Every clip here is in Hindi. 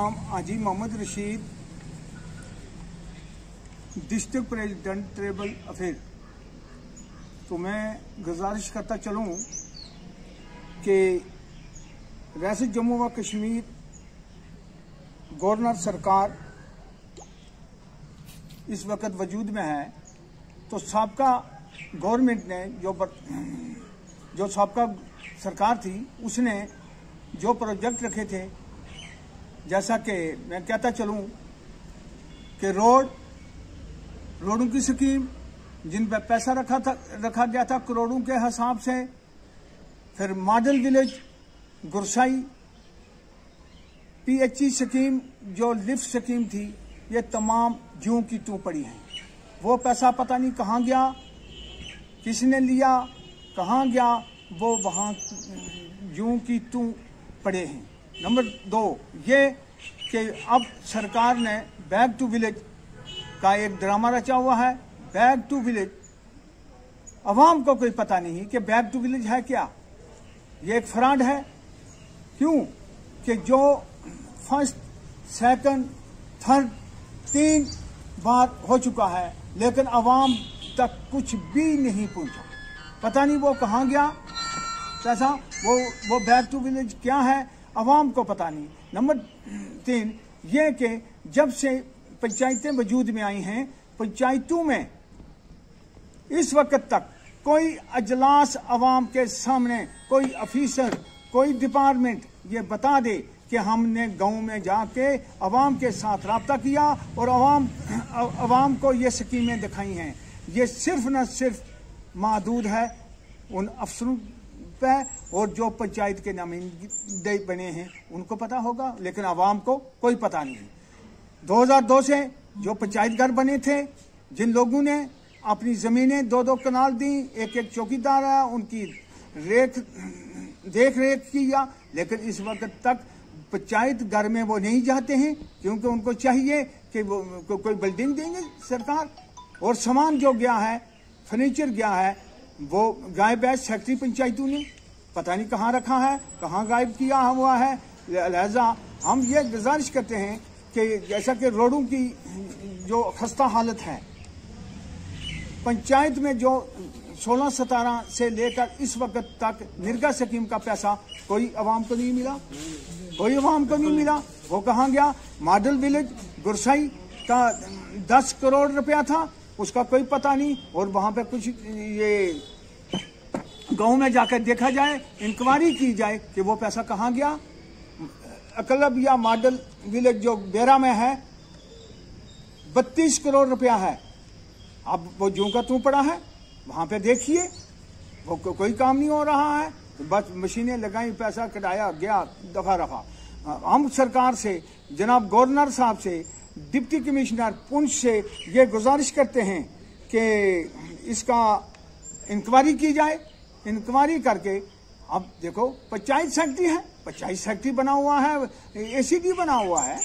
नाम Haji Mohammad Rashid, district president tribal affair. तो मैं गुजारिश करता चलूँ कि रियासत जम्मू व कश्मीर गवर्नर सरकार इस वक्त वजूद में है, तो साबका गवर्नमेंट ने जो साबका सरकार थी उसने जो प्रोजेक्ट रखे थे, जैसा कि मैं कहता चलूँ कि रोडों की स्कीम जिन पर पैसा रखा गया था करोड़ों के हिसाब से, फिर model village Gursai, PHE scheme जो लिफ्ट स्कीम थी, ये तमाम ज्यों की त्यों पड़ी हैं। वो पैसा पता नहीं कहाँ गया, किसने लिया, कहाँ गया, वो वहाँ ज्यों की त्यों पड़े हैं। नंबर 2 ये कि अब सरकार ने बैक टू विलेज का एक ड्रामा रचा हुआ है। बैक टू विलेज, अवाम को कोई पता नहीं कि बैक टू विलेज है क्या। ये एक फ्रॉड है। क्यों कि जो फर्स्ट, सेकंड, थर्ड 3 बार हो चुका है, लेकिन अवाम तक कुछ भी नहीं पहुंचा। पता नहीं वो कहाँ गया पैसा, वो बैक टू विलेज क्या है, अवाम को पता नहीं। नंबर 3 ये कि जब से पंचायतें वजूद में आई हैं, पंचायतों में इस वक्त तक कोई अजलास अवाम के सामने, कोई ऑफिसर, कोई डिपार्टमेंट ये बता दे कि हमने गांव में जाके अवाम के साथ रब्ता किया और अवाम को ये स्कीमें दिखाई हैं। ये सिर्फ न सिर्फ महदूद है उन अफसरों पे और जो पंचायत के नुमाइंदे बने हैं उनको पता होगा, लेकिन अवाम को कोई पता नहीं है। 2002 से जो पंचायत घर बने थे, जिन लोगों ने अपनी ज़मीनें 2-2 कनाल दी, एक चौकीदार है, उनकी देख रेख किया, लेकिन इस वक्त तक पंचायत घर में वो नहीं जाते हैं, क्योंकि उनको चाहिए कि वो कोई बिल्डिंग देंगे सरकार। और सामान जो गया है, फर्नीचर गया है, वो गायब है। सेक्रेटरी पंचायतों ने पता नहीं कहाँ रखा है, कहाँ गायब किया हुआ है। लिहाजा हम ये गुजारिश करते हैं कि जैसा कि रोडों की जो खस्ता हालत है, पंचायत में जो 16-17 से लेकर इस वक्त तक निर्गा स्कीम का पैसा कोई अवाम को नहीं मिला, कोई अवाम को नहीं मिला। वो कहाँ गया। मॉडल विलेज गुरसाई का 10 करोड़ रुपया था, उसका कोई पता नहीं। और वहाँ पे कुछ ये गांव में जाकर देखा जाए, इंक्वायरी की जाए कि वो पैसा कहाँ गया। अकलब या मॉडल विलेज जो बेरा में है 32 करोड़ रुपया है। अब वो ज्यों का त्यों पड़ा है, वहाँ पे देखिए, वो कोई काम नहीं हो रहा है। बस मशीनें लगाई, पैसा कटाया, गया, दफा रफा। हम सरकार से, जनाब गवर्नर साहब से, डिप्टी कमिश्नर पुंछ से ये गुजारिश करते हैं कि इसका इंक्वायरी की जाए। इंक्वायरी करके, अब देखो पंचायत सेक्रेटरी है, पंचायत सेक्रेटरी बना हुआ है, ACD बना हुआ है,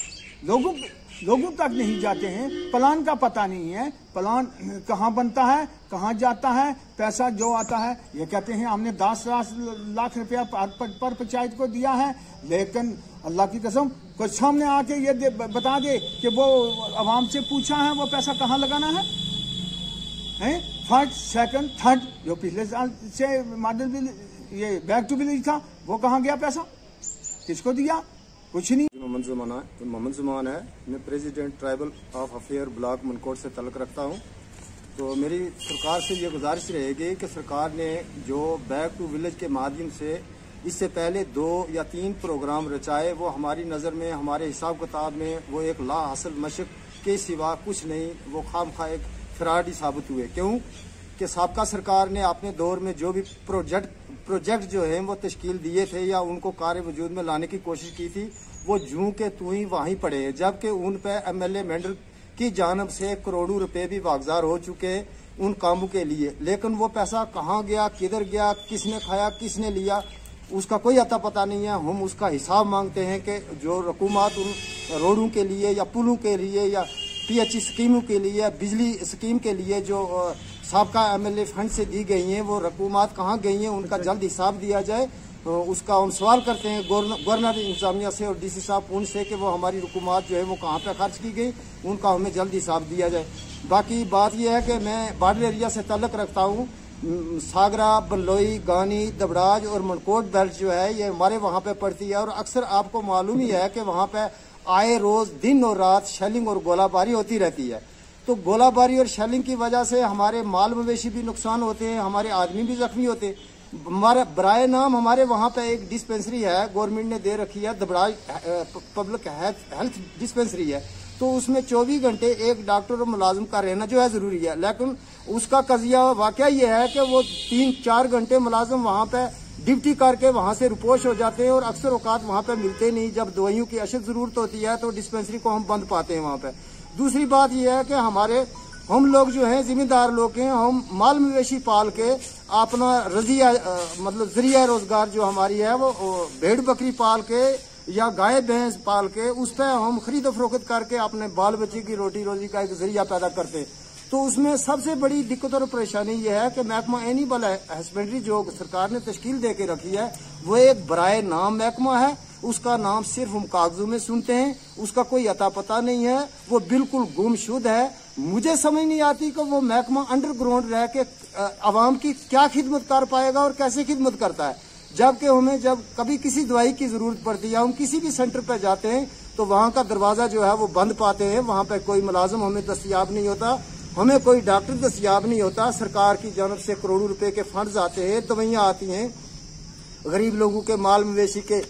लोगों तक नहीं जाते हैं, प्लान का पता नहीं है, प्लान कहाँ बनता है, कहाँ जाता है, पैसा जो आता है ये कहते हैं हमने 10 लाख रुपया पर पंचायत को दिया है, लेकिन अल्लाह की कसम कोई सामने आके ये बता दे कि वो अवाम से पूछा है वो पैसा कहाँ लगाना है। फर्स्ट, सेकंड, थर्ड जो पिछले साल से मॉडल विलेज ये बैक टू विलेज था, वो कहाँ गया पैसा, किसको दिया, कुछ नहीं। मोहम्मद जुमान है, मैं president tribal of affair block Mankot से तल्लुक़ रखता हूँ। तो मेरी सरकार से ये गुजारिश रहेगी कि सरकार ने जो बैक टू विलेज के माध्यम से इससे पहले 2 या 3 प्रोग्राम रचाए, वो हमारी नज़र में, हमारे हिसाब किताब में वो एक ला हासिल मशक के सिवा कुछ नहीं, वो खामखा एक फ्रॉड ही साबित हुए। क्यों कि साबका सरकार ने अपने दौर में जो भी प्रोजेक्ट जो है वो तश्कील दिए थे या उनको कार्य वजूद में लाने की कोशिश की थी, वो जूं के तू ही वहीं पड़े हैं, जबकि उन पर MLA मेंढर की जानब से करोड़ों रुपए भी वागजार हो चुके उन कामों के लिए। लेकिन वो पैसा कहाँ गया, किधर गया, किसने खाया, किसने लिया, उसका कोई अता पता नहीं है। हम उसका हिसाब मांगते हैं कि जो रकूमत उन रोडों के लिए या पुलों के लिए या PHE स्कीमों के लिए, बिजली स्कीम के लिए जो साबका MLA फंड से दी गई हैं, वो रकूमत कहाँ गई हैं, उनका जल्द हिसाब दिया जाए। उसका हम सवाल करते हैं गवर्नर इंतजामिया से और डीसी साहब उनसे कि वो हमारी रुकूमात जो है वो कहाँ पे खर्च की गई, उनका हमें जल्द हिसाब दिया जाए। बाकी बात यह है कि मैं बॉर्डर एरिया से ताल्लुक़ रखता हूँ। सागरा, बल्लोई, गानी, दबराज और मनकोट बेल्ट जो है ये हमारे वहाँ पे पड़ती है और अक्सर आपको मालूम ही है कि वहाँ पे आए रोज दिन और रात शेलिंग और गोलाबारी होती रहती है। तो गोलाबारी और शेलिंग की वजह से हमारे माल मवेशी भी नुकसान होते हैं, हमारे आदमी भी जख्मी होते हैं। हमारे बराए नाम हमारे वहाँ पे एक डिस्पेंसरी है, गवर्नमेंट ने दे रखी है, दबराज पब्लिक हेल्थ डिस्पेंसरी है। तो उसमें 24 घंटे एक डॉक्टर और मुलाजिम का रहना जो है जरूरी है, लेकिन उसका कजिया वाकया ये है कि वो 3-4 घंटे मुलाजिम वहाँ पे ड्यूटी करके वहाँ से रुपोश हो जाते हैं और अक्सर औकात वहाँ पे मिलते नहीं। जब दवाइयों की अशद जरूरत होती है तो डिस्पेंसरी को हम बंद पाते हैं वहाँ पे। दूसरी बात यह है कि हम लोग जो हैं जिम्मेदार लोग हैं, हम माल मवेशी पाल के अपना रजिया मतलब जरिया रोजगार जो हमारी है वो भेड़ बकरी पाल के या गाय भैंस पाल के उस पर हम खरीद फरोख्त करके अपने बाल बच्चे की रोटी रोजी का एक जरिया पैदा करते हैं। तो उसमें सबसे बड़ी दिक्कत और परेशानी यह है कि महकमा एनिमल हस्बेंड्री जो सरकार ने तश्कील दे के रखी है वो एक बराए नाम महकमा है। उसका नाम सिर्फ हम कागजों में सुनते हैं, उसका कोई अता पता नहीं है, वो बिल्कुल गुमशुद है। मुझे समझ नहीं आती कि वो महकमा अंडरग्राउंड रह के आवाम की क्या खिदमत कर पाएगा और कैसे खिदमत करता है। जबकि हमें जब कभी किसी दवाई की जरूरत पड़ती है, हम किसी भी सेंटर पर जाते हैं तो वहाँ का दरवाजा जो है वो बंद पाते हैं, वहाँ पर कोई मुलाजिम हमें दस्तियाब नहीं होता, हमें कोई डॉक्टर दस्तियाब नहीं होता। सरकार की जानब से करोड़ों रुपए के फंड्स आते हैं, दवाइयाँ आती हैं, गरीब लोगों के माल मवेशी के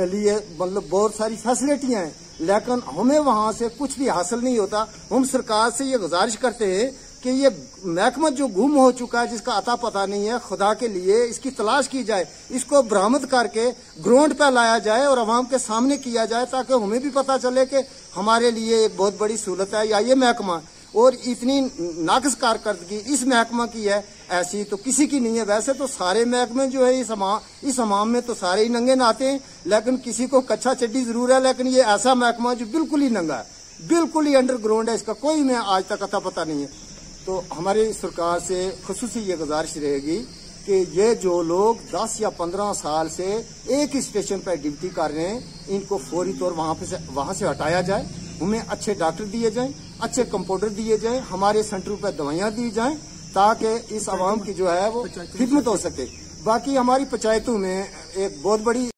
लिए मतलब बहुत सारी फैसिलिटियां हैं, लेकिन हमें वहां से कुछ भी हासिल नहीं होता। हम सरकार से ये गुजारिश करते हैं कि ये महकमा जो गुम हो चुका है, जिसका अता पता नहीं है, खुदा के लिए इसकी तलाश की जाए, इसको बरामद करके ग्राउंड पे लाया जाए और अवाम के सामने किया जाए, ताकि हमें भी पता चले कि हमारे लिए एक बहुत बड़ी सहूलत है या ये महकमा। और इतनी नाकस कारकर्दगी इस महकमा की है, ऐसी तो किसी की नहीं है। वैसे तो सारे महकमे जो है इस हमाम में तो सारे ही नंगे नहाते हैं, लेकिन किसी को कच्चा चड्डी जरूर है। लेकिन ये ऐसा महकमा जो बिल्कुल ही नंगा है, बिल्कुल ही अंडरग्राउंड है, इसका कोई में आज तक अता पता नहीं है। तो हमारी सरकार से खुसूसी ये गुजारिश रहेगी कि ये जो लोग 10 या 15 साल से एक ही स्टेशन पर ड्यूटी कर रहे हैं, इनको फौरी तौर वहां से हटाया जाए। हमें अच्छे डॉक्टर दिए जाएं, अच्छे कंपाउंडर दिए जाएं, हमारे सेंटरों पर दवाइयां दी जाएं, ताकि इस आवाम की जो है वो खिदमत हो सके। बाकी हमारी पंचायतों में एक बहुत बड़ी